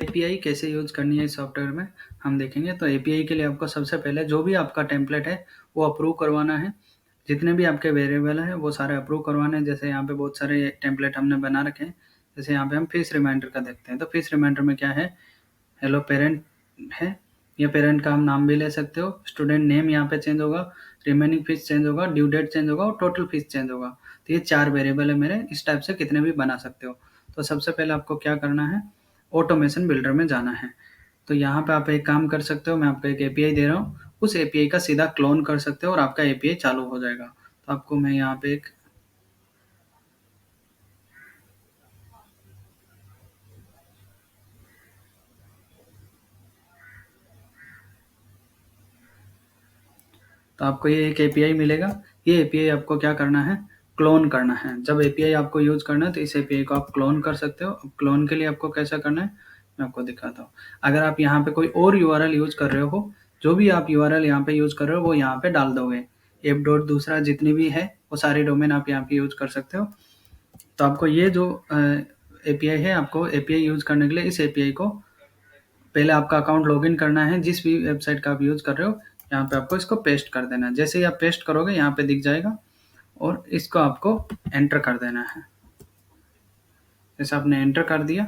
API कैसे use करनी है इस सॉफ्टवेयर में हम देखेंगे। तो एपीआई के लिए आपको सबसे पहले जो भी आपका टेम्पलेट है वो अप्रूव करवाना है। जितने भी आपके वेरिएबल हैं वो सारे अप्रूव करवाने हैं। जैसे यहाँ पे बहुत सारे टेम्पलेट हमने बना रखे हैं। जैसे यहाँ पे हम फीस रिमाइंडर का देखते हैं। तो फीस रिमाइंडर में क्या है, हेलो पेरेंट है, ये पेरेंट का हम नाम भी ले सकते हो। स्टूडेंट नेम यहाँ पे चेंज होगा, रिमेनिंग फीस चेंज होगा, ड्यू डेट चेंज होगा और टोटल फीस चेंज होगा। तो ये 4 वेरिएबल है मेरे। इस टाइप से कितने भी बना सकते हो। तो सबसे पहले आपको क्या करना है, ऑटोमेशन बिल्डर में जाना है। तो यहाँ पे आप एक काम कर सकते हो, मैं आपको एक एपीआई दे रहा हूँ, उस एपीआई का सीधा क्लोन कर सकते हो और आपका एपीआई चालू हो जाएगा। तो आपको मैं यहाँ पे एक तो आपको ये एक एपीआई मिलेगा। ये एपीआई आपको क्या करना है, क्लोन करना है। जब एपीआई आपको यूज़ करना है तो इस एपीआई को आप क्लोन कर सकते हो। अब क्लोन के लिए आपको कैसा करना है मैं आपको दिखाता हूँ। अगर आप यहाँ पे कोई और यूआरएल यूज़ कर रहे हो, जो भी आप यूआरएल यहाँ पे यूज़ कर रहे हो वो यहाँ पे डाल दोगे। एप डॉट दूसरा जितनी भी है वो सारी डोमेन आप यहाँ पे यूज़ कर सकते हो। तो आपको ये जो एपीआई है, आपको एपीआई यूज़ करने के लिए इस एपीआई को पहले आपका अकाउंट लॉगिन करना है। जिस भी वेबसाइट का आप यूज़ कर रहे हो यहाँ पे आपको इसको पेस्ट कर देना है। जैसे ही आप पेस्ट करोगे यहाँ पे दिख जाएगा और इसको आपको एंटर कर देना है। जैसे आपने एंटर कर दिया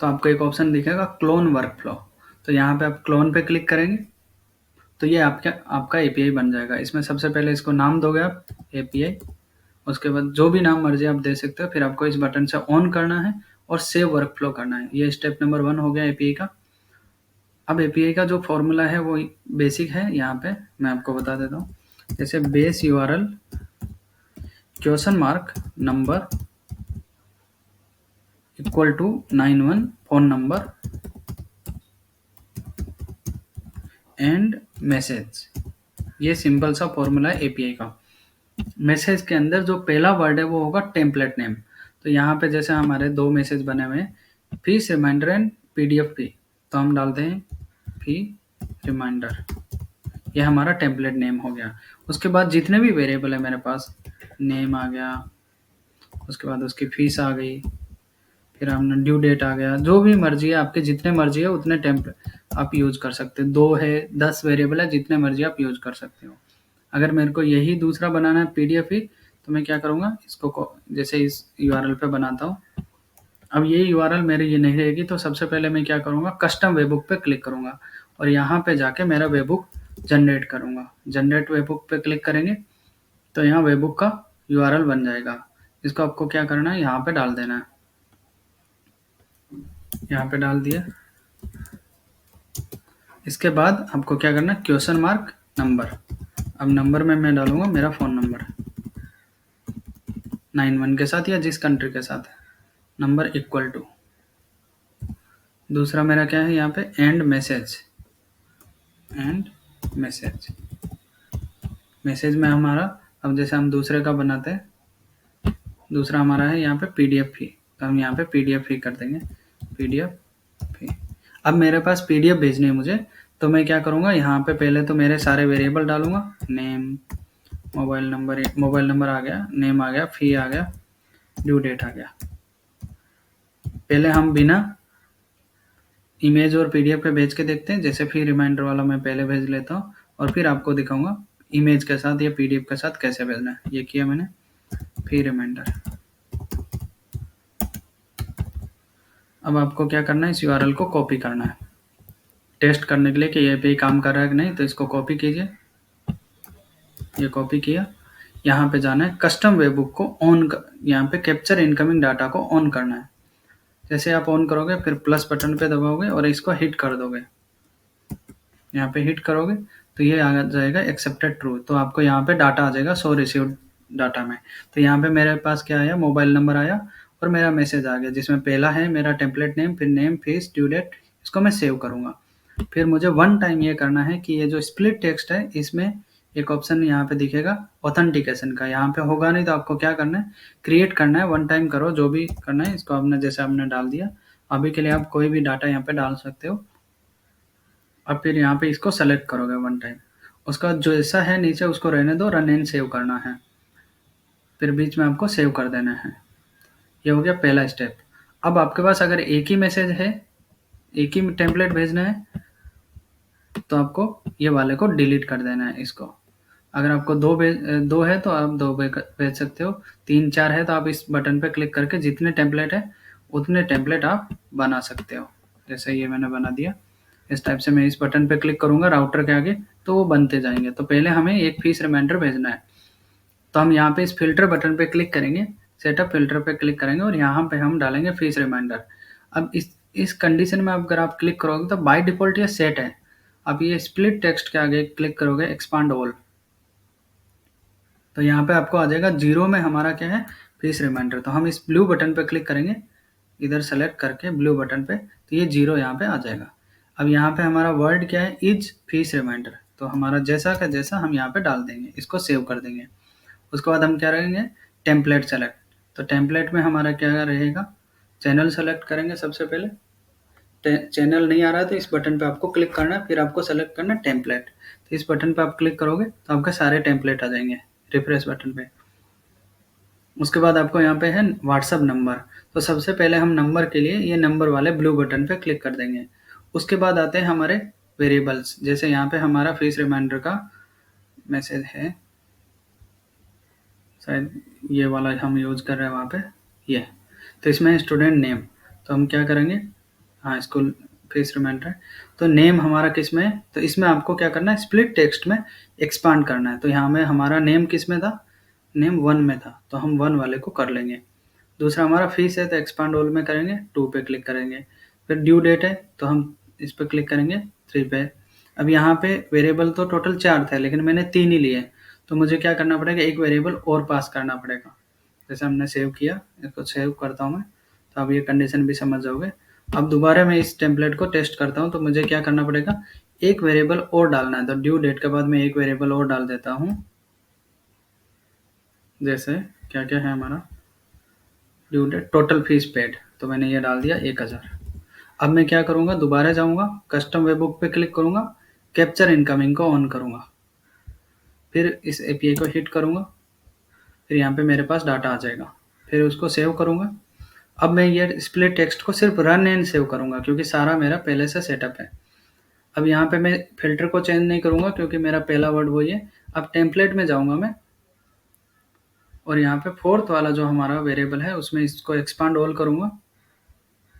तो आपको एक ऑप्शन दिखेगा क्लोन वर्कफ्लो। तो यहाँ पे आप क्लोन पे क्लिक करेंगे तो ये आपका एपीआई बन जाएगा। इसमें सबसे पहले इसको नाम दोगे आप एपीआई, उसके बाद जो भी नाम मर्जी आप दे सकते हो। फिर आपको इस बटन से ऑन करना है और सेव वर्कफ्लो करना है। ये स्टेप नंबर 1 हो गया एपीआई का। अब एपीआई का जो फॉर्मूला है वो बेसिक है, यहाँ पे मैं आपको बता देता हूँ। जैसे base URL question mark number equal to 91 phone number and message. ये सिंपल सा फॉर्मूला है एपीआई का। मैसेज के अंदर जो पहला वर्ड है वो होगा टेम्पलेट नेम। तो यहाँ पे जैसे हमारे 2 मैसेज बने हुए हैं, फीस रिमाइंडर एंड पीडीएफ फी, तो हम डालते हैं फी रिमाइंडर। ये हमारा टेम्पलेट नेम हो गया। उसके बाद जितने भी वेरिएबल है मेरे पास, नेम आ गया, उसके बाद उसकी फीस आ गई, फिर हमने ड्यू डेट आ गया। जो भी मर्जी है आपके, जितने मर्जी है उतने टेम्पलेट आप यूज़ कर सकते हो। 2 है, 10 वेरिएबल है, जितने मर्जी आप यूज़ कर सकते हो। अगर मेरे को यही दूसरा बनाना है पीडीएफ ही, तो मैं क्या करूँगा, इसको जैसे इस यूआरएल पे बनाता हूँ। अब ये यूआरएल मेरी ये नहीं रहेगी, तो सबसे पहले मैं क्या करूँगा, कस्टम वेबबुक पे क्लिक करूँगा और यहाँ पे जाके मेरा वेबबुक जनरेट करूँगा। जनरेट वेबबुक पे क्लिक करेंगे तो यहाँ वेबबुक का यूआरएल बन जाएगा। इसको आपको क्या करना है, यहाँ पे डाल देना है। यहाँ पे डाल दिया। इसके बाद आपको क्या करना है, क्वेश्चन मार्क नंबर। अब नंबर में मैं डालूंगा मेरा फ़ोन नंबर 91 के साथ या जिस कंट्री के साथ है, नंबर इक्वल टू, दूसरा मेरा क्या है यहाँ पे, and message. And message, message में हमारा, अब जैसे हम दूसरे का बनाते हैं, दूसरा हमारा है यहाँ पे पीडीएफ ही, तो हम यहाँ पे पीडीएफ ही कर देंगे, पीडीएफ ही। अब मेरे पास पीडीएफ भेजनी है मुझे, तो मैं क्या करूँगा, यहाँ पे पहले तो मेरे सारे वेरिएबल डालूंगा। नेम, मोबाइल नंबर आ गया, नेम आ गया, फी आ गया, ड्यू डेट आ गया। पहले हम बिना इमेज और पीडीएफ पे भेज के देखते हैं। जैसे फी रिमाइंडर वाला मैं पहले भेज लेता हूँ और फिर आपको दिखाऊंगा इमेज के साथ या पीडीएफ के साथ कैसे भेजना है। ये किया मैंने, फी रिमाइंडर। अब आपको क्या करना है, इस यूआरएल को कॉपी करना है टेस्ट करने के लिए कि ये पे काम कर रहा है कि नहीं। तो इसको कॉपी कीजिए, ये कॉपी किया। यहाँ पे जाना है, कस्टम वेबबुक को ऑन यहाँ पे कैप्चर इनकमिंग डाटा को ऑन करना है। जैसे आप ऑन करोगे फिर प्लस बटन पे दबाओगे और इसको हिट कर दोगे। यहाँ पे हिट करोगे तो ये आ जाएगा एक्सेप्टेड ट्रू। तो आपको यहाँ पे डाटा आ जाएगा सो रिसीव्ड डाटा में। तो यहाँ पे मेरे पास क्या आया, मोबाइल नंबर आया और मेरा मैसेज आ गया, जिसमें पहला है मेरा टेम्पलेट नेम, फिर नेम, फीस, ड्यू डेट। इसको मैं सेव करूँगा। फिर मुझे 1 टाइम ये करना है कि ये जो स्प्लिट टेक्स्ट है इसमें एक ऑप्शन यहाँ पे दिखेगा ऑथेंटिकेशन का, यहाँ पे होगा नहीं। तो आपको क्या करना है, क्रिएट करना है। 1 टाइम करो, जो भी करना है। इसको आपने जैसे आपने डाल दिया। अभी के लिए आप कोई भी डाटा यहाँ पे डाल सकते हो। अब फिर यहाँ पे इसको सेलेक्ट करोगे 1 टाइम। उसका जो ऐसा है नीचे उसको रहने दो, रन एंड सेव करना है। फिर बीच में आपको सेव कर देना है। ये हो गया पहला स्टेप। अब आपके पास अगर एक ही मैसेज है, एक ही टेम्पलेट भेजना है, तो आपको ये वाले को डिलीट कर देना है इसको। अगर आपको दो है तो आप दो भेज सकते हो, 3-4 है तो आप इस बटन पे क्लिक करके जितने टेम्पलेट है उतने टेम्पलेट आप बना सकते हो। जैसे ये मैंने बना दिया, इस टाइप से मैं इस बटन पे क्लिक करूँगा राउटर के आगे तो वो बनते जाएंगे। तो पहले हमें एक फीस रिमाइंडर भेजना है, तो हम यहाँ पे इस फ़िल्टर बटन पे क्लिक करेंगे, सेटअप फ़िल्टर पे क्लिक करेंगे और यहाँ पे हम डालेंगे फ़ीस रिमाइंडर। अब इस कंडीशन में अगर आप क्लिक करोगे तो बाय डिफ़ॉल्ट ये सेट है। अब ये स्प्लिट टेक्स्ट के आगे क्लिक करोगे एक्सपांड ऑल, तो यहाँ पे आपको आ जाएगा 0 में हमारा क्या है, फ़ीस रिमाइंडर। तो हम इस ब्लू बटन पे क्लिक करेंगे, इधर सेलेक्ट करके ब्लू बटन पे, तो ये 0 यहाँ पे आ जाएगा। अब यहाँ पे हमारा वर्ड क्या है, इज फ़ीस रिमाइंडर, तो हमारा जैसा का जैसा हम यहाँ पे डाल देंगे, इसको सेव कर देंगे। उसके बाद हम क्या रहेंगे, टेम्पलेट सेलेक्ट, तो टेम्पलेट में हमारा क्या रहेगा, चैनल सेलेक्ट करेंगे सबसे पहले। चैनल नहीं आ रहा है तो इस बटन पे आपको क्लिक करना है, फिर आपको सेलेक्ट करना है टेम्पलेट, तो इस बटन पे आप क्लिक करोगे तो आपके सारे टेम्पलेट आ जाएंगे रिफ्रेश बटन पे। उसके बाद आपको यहाँ पे है व्हाट्सअप नंबर, तो सबसे पहले हम नंबर के लिए ये नंबर वाले ब्लू बटन पे क्लिक कर देंगे। उसके बाद आते हैं हमारे वेरिएबल्स, जैसे यहाँ पे हमारा फीस रिमाइंडर का मैसेज है, शायद ये वाला हम यूज़ कर रहे हैं वहाँ पे ये, तो इसमें स्टूडेंट नेम, तो हम क्या करेंगे, हाँ स्कूल फीस रिमाइंडर है, तो नेम हमारा किस में है, तो इसमें आपको क्या करना है, स्प्लिट टेक्स्ट में एक्सपांड करना है। तो यहाँ में हमारा नेम किस में था, नेम 1 में था, तो हम 1 वाले को कर लेंगे। दूसरा हमारा फीस है तो एक्सपांड ऑल में करेंगे, 2 पे क्लिक करेंगे। फिर ड्यू डेट है तो हम इस पे क्लिक करेंगे, 3 पे। अब यहाँ पे वेरिएबल तो टोटल 4 थे लेकिन मैंने 3 ही लिए, तो मुझे क्या करना पड़ेगा, एक वेरिएबल और पास करना पड़ेगा। जैसे हमने सेव किया, इसको सेव करता हूँ मैं, तो अब ये कंडीशन भी समझ जाओगे। अब दोबारा मैं इस टेम्पलेट को टेस्ट करता हूँ, तो मुझे क्या करना पड़ेगा, एक वेरिएबल और डालना है। तो ड्यू डेट के बाद मैं एक वेरिएबल और डाल देता हूँ, जैसे क्या क्या है हमारा, due date total fees paid, तो मैंने ये डाल दिया 1000। अब मैं क्या करूँगा, दोबारा जाऊँगा कस्टम वेबबुक पे क्लिक करूँगा, कैप्चर इनकमिंग को ऑन करूँगा, फिर इस एपीआई को हिट करूँगा, फिर यहाँ पे मेरे पास डाटा आ जाएगा, फिर उसको सेव करूँगा। अब मैं ये स्प्लिट टेक्स्ट को सिर्फ रन एंड सेव करूँगा क्योंकि सारा मेरा पहले से सेटअप है। अब यहाँ पे मैं फ़िल्टर को चेंज नहीं करूँगा क्योंकि मेरा पहला वर्ड वही है। अब टेम्पलेट में जाऊँगा मैं और यहाँ पे 4th वाला जो हमारा वेरिएबल है उसमें इसको एक्सपांड ऑल करूँगा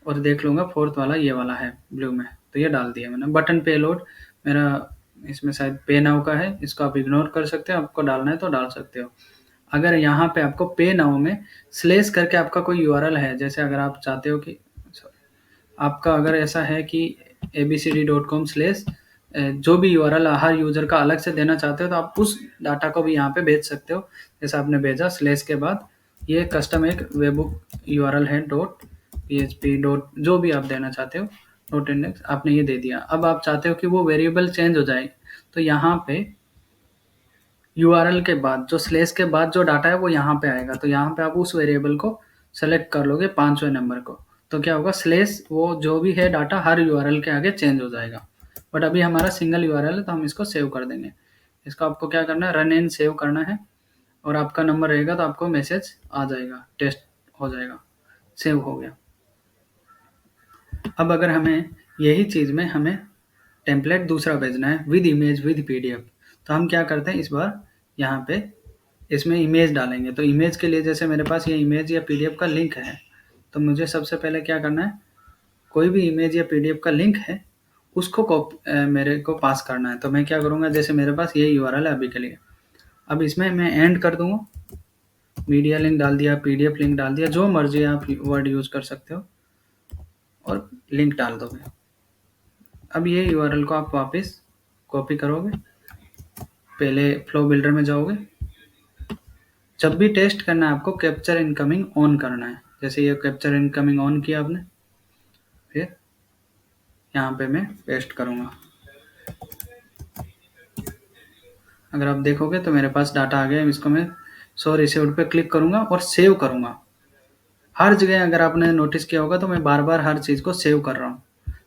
और देख लूँगा 4th वाला ये वाला है ब्लू में, तो ये डाल दिया मैंने। बटन पे लोड मेरा इसमें शायद पे नाउ का है, इसको आप इग्नोर कर सकते हो, आपको डालना है तो डाल सकते हो। अगर यहाँ पे आपको पे नाउ में स्लैश करके आपका कोई यूआरएल है, जैसे अगर आप चाहते हो कि आपका अगर ऐसा है कि abcd.com/ जो भी यूआरएल हर यूज़र का अलग से देना चाहते हो तो आप उस डाटा को भी यहाँ पे भेज सकते हो। जैसे आपने भेजा स्लैश के बाद ये कस्टम एक वेबबुक यूआरएल है .php. जो भी आप देना चाहते हो .index आपने ये दे दिया। अब आप चाहते हो कि वो वेरिएबल चेंज हो जाए, तो यहाँ पे यूआरएल के बाद जो स्लैश के बाद जो डाटा है वो यहाँ पे आएगा, तो यहाँ पे आप उस वेरिएबल को सेलेक्ट कर लोगे 5वें नंबर को, तो क्या होगा, स्लैश वो जो भी है डाटा हर यूआरएल के आगे चेंज हो जाएगा। बट अभी हमारा सिंगल यूआरएल है तो हम इसको सेव कर देंगे। इसको आपको क्या करना है, रन एंड सेव करना है और आपका नंबर रहेगा तो आपको मैसेज आ जाएगा, टेस्ट हो जाएगा, सेव हो गया। अब अगर हमें यही चीज़ में हमें टेम्पलेट दूसरा भेजना है विद इमेज विद पीडीएफ, तो हम क्या करते हैं, इस बार यहाँ पे इसमें इमेज डालेंगे। तो इमेज के लिए जैसे मेरे पास ये इमेज या पीडीएफ का लिंक है, तो मुझे सबसे पहले क्या करना है, कोई भी इमेज या पीडीएफ का लिंक है उसको मेरे को पास करना है। तो मैं क्या करूँगा, जैसे मेरे पास ये यूआरएल है अभी के लिए, अब इसमें मैं एंड कर दूँगा, मीडिया लिंक डाल दिया, पीडीएफ लिंक डाल दिया, जो मर्जी आप वर्ड यूज़ कर सकते हो और लिंक डाल दोगे। अब ये यूआरएल को आप वापस कॉपी करोगे, पहले फ्लो बिल्डर में जाओगे, जब भी टेस्ट करना है आपको कैप्चर इनकमिंग ऑन करना है। जैसे ये कैप्चर इनकमिंग ऑन किया आपने, फिर यहाँ पे मैं पेस्ट करूँगा। अगर आप देखोगे तो मेरे पास डाटा आ गया, इसको मैं शो रिसीव्ड पे क्लिक करूँगा और सेव करूँगा। हर जगह अगर आपने नोटिस किया होगा तो मैं बार बार हर चीज़ को सेव कर रहा हूँ,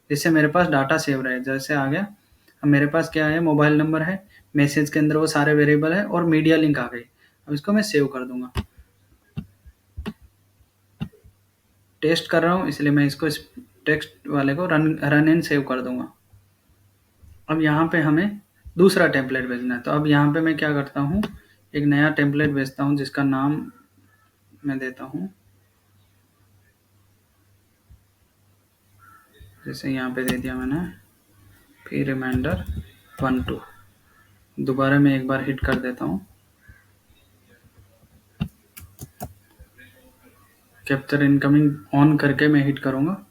जिससे मेरे पास डाटा सेव रहे। जैसे आ गया, अब मेरे पास क्या है, मोबाइल नंबर है, मैसेज के अंदर वो सारे वेरिएबल है और मीडिया लिंक आ गई। अब इसको मैं सेव कर दूँगा। टेस्ट कर रहा हूँ, इसलिए मैं इसको इस टेक्स्ट वाले को रन एंड सेव कर दूंगा। अब यहाँ पे हमें दूसरा टेम्पलेट भेजना है, तो अब यहाँ पे मैं क्या करता हूँ, एक नया टेम्पलेट भेजता हूँ जिसका नाम मैं देता हूँ, जैसे यहाँ पे दे दिया मैंने, फिर रिमाइंडर 1 2। दोबारा मैं एक बार हिट कर देता हूँ, कैप्चर इनकमिंग ऑन करके मैं हिट करूँगा।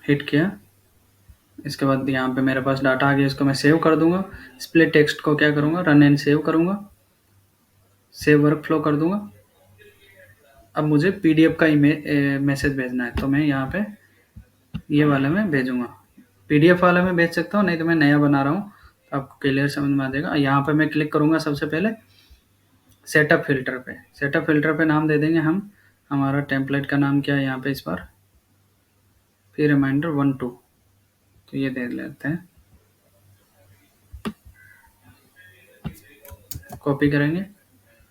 हिट किया, इसके बाद यहाँ पे मेरे पास डाटा आ गया, इसको मैं सेव कर दूंगा। स्प्लिट टेक्स्ट को क्या करूँगा, रन एंड सेव करूँगा, सेव वर्क फ्लो कर दूंगा। अब मुझे पीडीएफ का मैसेज भेजना है, तो मैं यहाँ पे ये वाला में भेजूंगा। पीडीएफ वाला में भेज सकता हूँ, नहीं तो मैं नया बना रहा हूँ, तो आपको क्लियर समझ में आ जाएगा। यहाँ पे मैं क्लिक करूँगा सबसे पहले सेटअप फिल्टर पे। सेटअप फिल्टर पे नाम दे देंगे हम, हमारा टेम्पलेट का नाम क्या है यहाँ पे इस बार, फिर रिमाइंडर 1 2, तो ये दे लेते हैं। कॉपी करेंगे,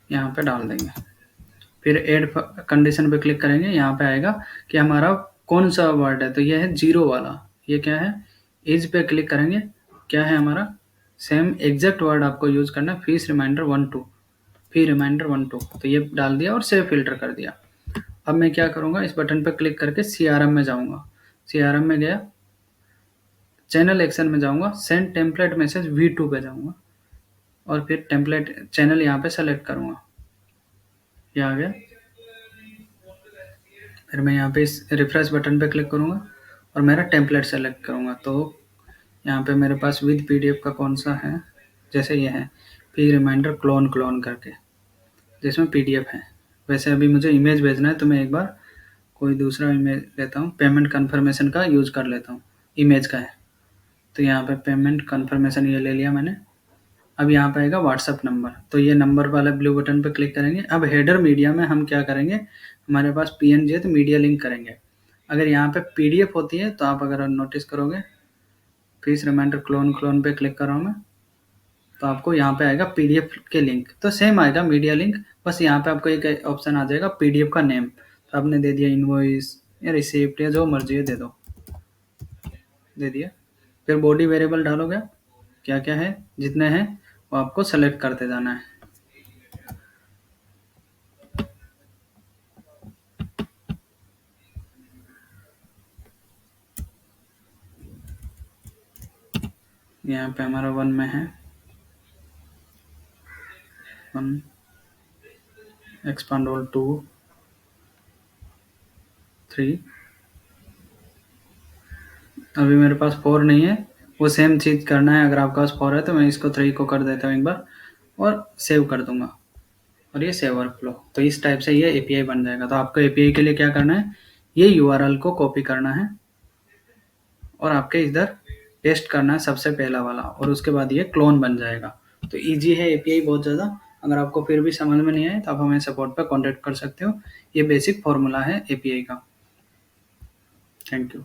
यहाँ पे डाल देंगे, फिर ऐड कंडीशन पे क्लिक करेंगे। यहाँ पे आएगा कि हमारा कौन सा वर्ड है, तो ये है 0 वाला। ये क्या है, इज पे क्लिक करेंगे, क्या है हमारा, सेम एग्जैक्ट वर्ड आपको यूज करना है, फीस रिमाइंडर 1 2, फिर रिमाइंडर 1 2, तो ये डाल दिया और सेव फिल्टर कर दिया। अब मैं क्या करूँगा, इस बटन पे क्लिक करके CRM में जाऊँगा। CRM में गया, चैनल एक्शन में जाऊँगा, सेंड टेम्पलेट मैसेज V2 पे जाऊँगा, और फिर टेम्पलेट चैनल यहाँ पे सेलेक्ट करूँगा। ये आ गया। फिर मैं यहाँ पे इस रिफ्रेश बटन पे क्लिक करूँगा और मेरा टेम्पलेट सेलेक्ट करूँगा। तो यहाँ पे मेरे पास विद पीडीएफ का कौन सा है, जैसे ये है, फिर रिमाइंडर क्लोन करके, जिसमें पीडीएफ है। वैसे अभी मुझे इमेज भेजना है, तो मैं एक बार कोई दूसरा इमेज लेता हूँ, पेमेंट कन्फर्मेशन का यूज कर लेता हूँ, इमेज का है। तो यहाँ पे पेमेंट कन्फर्मेशन ये ले लिया मैंने। अब यहाँ पे आएगा व्हाट्सअप नंबर, तो ये नंबर वाला ब्लू बटन पे क्लिक करेंगे। अब हेडर मीडिया में हम क्या करेंगे, हमारे पास पीएनजी है तो मीडिया लिंक करेंगे। अगर यहाँ पे पीडीएफ होती है, तो आप अगर नोटिस करोगे, फीस रिमाइंडर क्लोन पे क्लिक कर रहा हूँ मैं, तो आपको यहाँ पे आएगा पीडीएफ के लिंक, तो सेम आएगा मीडिया लिंक, बस यहाँ पे आपको एक ऑप्शन आ जाएगा पीडीएफ का नेम, तो आपने दे दिया इनवॉइस या रिसिप्ट या जो मर्जी है दे दिया। फिर बॉडी वेरिएबल डालोगे, क्या क्या है, जितने हैं वो आपको सेलेक्ट करते जाना है। यहाँ पे हमारा 1 में है, 1 एक्सपांड ऑल 2 3, अभी मेरे पास 4 नहीं है, वो सेम चीज़ करना है। अगर आपके पास 4 है तो मैं इसको 3 को कर देता हूँ एक बार और सेव कर दूंगा, और ये सेव वर्क फ्लो। तो इस टाइप से ये एपीआई बन जाएगा। तो आपको एपीआई के लिए क्या करना है, ये यूआरएल को कॉपी करना है और आपके इधर पेस्ट करना है सबसे पहला वाला, और उसके बाद ये क्लोन बन जाएगा। तो ईजी है एपीआई बहुत ज़्यादा। अगर आपको फिर भी समझ में नहीं आए तो आप हमें सपोर्ट पर कॉन्टेक्ट कर सकते हो। ये बेसिक फॉर्मूला है एपीआई का। Thank you.